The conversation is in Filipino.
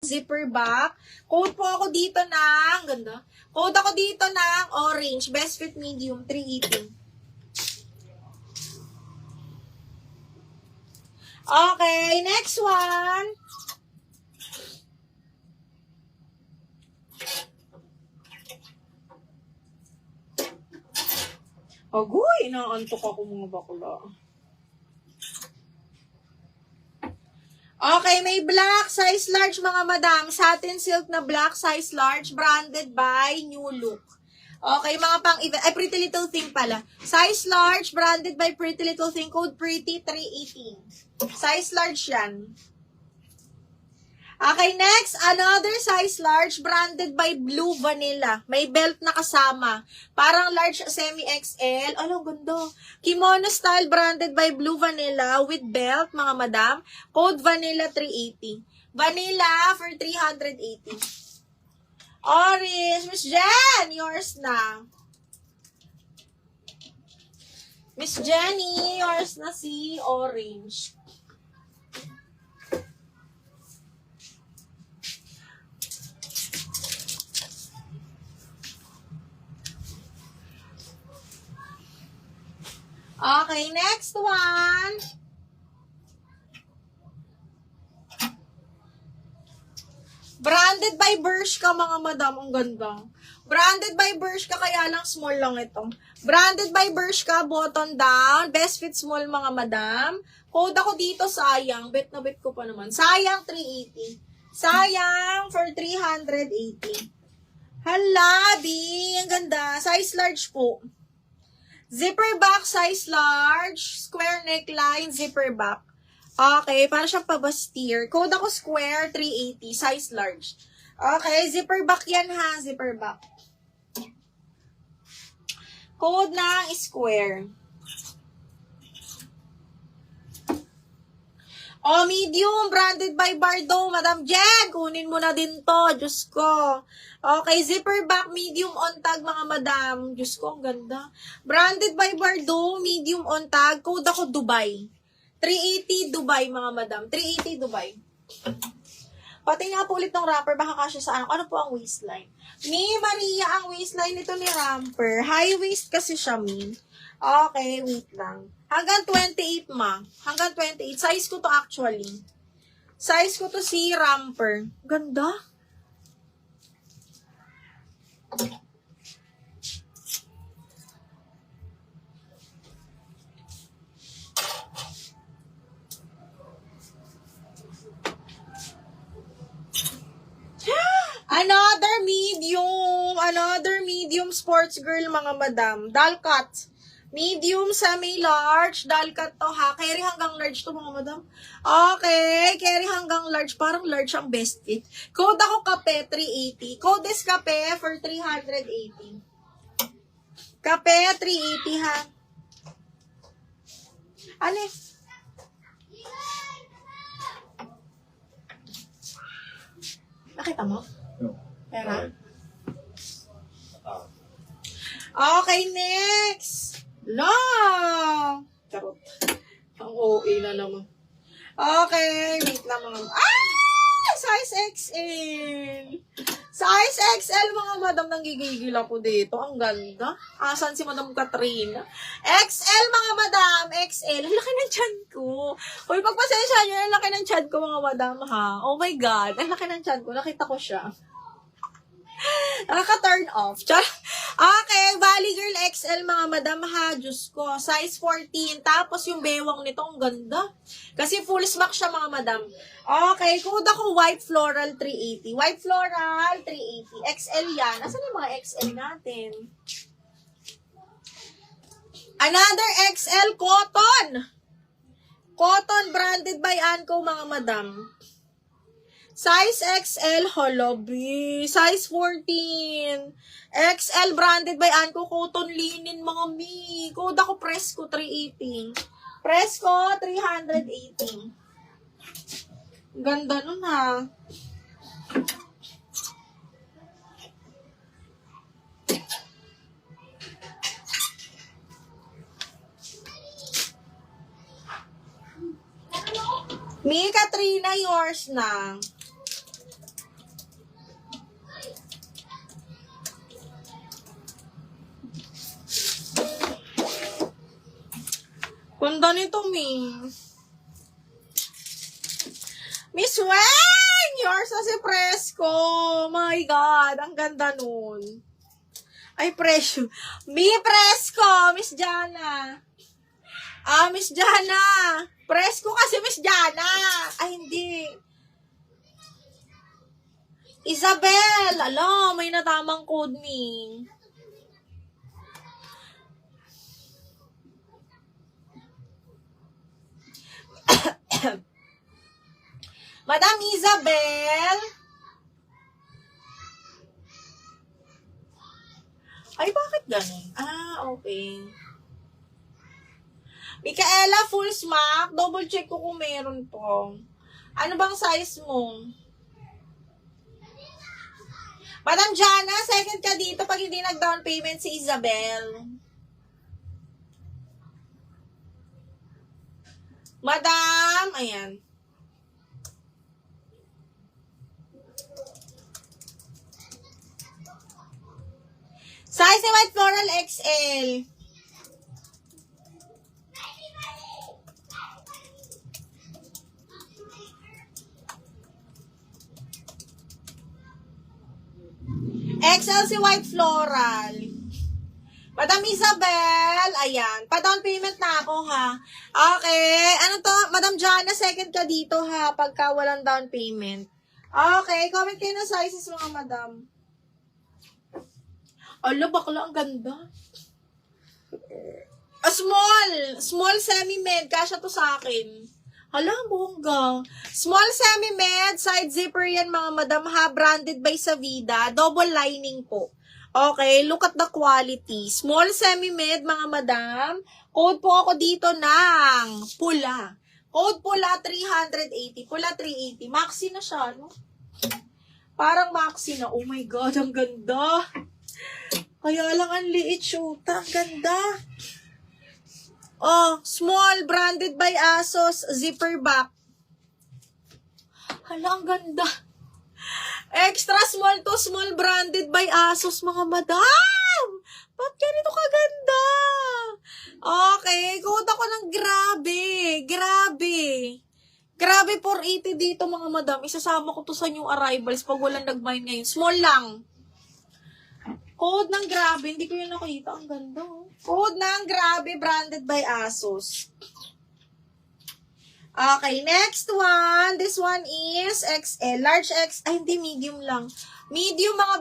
zipper back. Code po ako dito ng, ganda. Code ako dito ng orange. Best fit medium, 380. Okay, next one. Agoy, inaantok ako mga bakula. Okay, may black, size large mga madam. Satin silk na black, size large, branded by New Look. Okay, mga pang-event. Ay, Pretty Little Thing pala. Size large, branded by Pretty Little Thing. Code Pretty 318. Size large yan. Okay, next, another size large, branded by Blue Vanilla. May belt na kasama. Parang large semi-XL. Ano, ganda. Kimono style, branded by Blue Vanilla with belt, mga madam. Code Vanilla 380. Vanilla for 380. Orange, Miss Jen, yours na. Miss Jenny, yours na si orange. Okay, next one. Branded by Bershka, mga madam. Ang ganda. Branded by Bershka, kaya lang small lang ito. Branded by Bershka, button down. Best fit small, mga madam. Code ako dito, sayang. Bet na bet ko pa naman. Sayang, 380. Sayang for 380. Hala, Bing. Ang ganda. Size large po. Zipper back, size large. Square neckline, zipper back. Okay, para siyang pabastier. Code ako square, 380, size large. Okay, zipper back yan ha, zipper back. Code na square. Oh, medium, branded by Bardot. Madam Jen, kunin mo na din to. Diyos ko. Okay, zipper back, medium on tag, mga madam. Diyos ko, ang ganda. Branded by Bardot, medium on tag. Code ako Dubai. 380 Dubai, mga madam. 380 Dubai. Pati nga po ulit ng rapper, baka kasya sa ano. Ano po ang waistline? Ni Maria, ang waistline nito ni rapper. High waist kasi siya, min. Okay, wait lang. Hanggang 28, ma. Hanggang 28. Size ko to actually. Size ko to si rapper. Ganda. Another medium sports girl, mga madam. Doll cut. Medium, semi-large. Doll cut to ha. Carry hanggang large to, mga madam. Okay. Carry hanggang large. Parang large ang best fit. Code ako kape, 380. Code is kape for 380. Kape, 380 ha. Ano? Nakita mo? No. Pera? Okay, next. No! Charot. Ang OA na naman. Okay, wait lang mga... Ah! Size XL. Size XL, mga madam. Nanggigigil ako dito. Ang ganda. Asan si Madam Katrina? XL, mga madam. XL. Ang laki ng tiyan ko. Uy, pagpasensya nyo, ang laki ng tiyan ko, mga madam, ha? Oh my God. Ang laki ng tiyan ko. Nakita ko siya. Nakaka-turn off. Okay, Valley Girl XL, mga madam ha. Diyos ko. Size 14. Tapos yung bewang nito, ang ganda. Kasi full smack siya, mga madam. Okay, code ako white floral 380. White floral 380. XL yan. Asan yung mga XL natin? Another XL cotton. Cotton branded by Anko, mga madam. Size XL, holobi. Size 14. XL branded by Anko, cotton linen, mga mi. Code ako Presco 380. Presco 380. Ganda nun ha. Mi Katrina, yours na. Ganda nito, Miss Wen! Yours na si Fresco. My God, ang ganda nun. Ay, presyo. Fresco, Miss Jana. Miss Jana. Fresco kasi, Miss Jana. Ay, hindi. Isabel. Ala, may natamang code, Madam Isabel. Ay, bakit ganun? Okay. Micaela, full smack. Double check ko kung meron po. Ano bang size mo? Madam Jana, second ka dito pag hindi nag-down payment si Isabel. Madam, ayan. Size ni White Floral XL. XL si White Floral. Madam Isabel, ayan. Pa-down payment na ako, ha? Okay. Ano to? Madam Jana, second ka dito, ha? Pagka walang down payment. Okay. Comment kayo ng sizes, mga madam. Ala, bakla, ang ganda. Small semi-med. Kasya to sa akin. Hala, bongga. Small semi-med, side zipper yan, mga madam, ha? Branded by Savida. Double lining po. Okay, look at the quality. Small semi-med, mga madam. Code po ako dito ng pula. Code pula 380. Pula 380. Maxi na siya, no? Parang maxi na. Oh my God, ang ganda. Kaya lang ang liit, shoota. Ang ganda. Oh, small, branded by ASOS, zipper back. Hala, ang ganda. Extra small to small, branded by ASOS, mga madam. Ba't ganito kaganda? Okay, code ako ng grabe. Grabe 480 dito, mga madam. Isasama ko to sa new arrivals pag walang nag-mine ngayon. Small lang. Code ng grabe. Hindi ko yun nakita. Ang ganda. Code ng grabe. Branded by ASOS. Okay. Next one. This one is XL. Large X. Ay, hindi. Medium lang. Medium, mga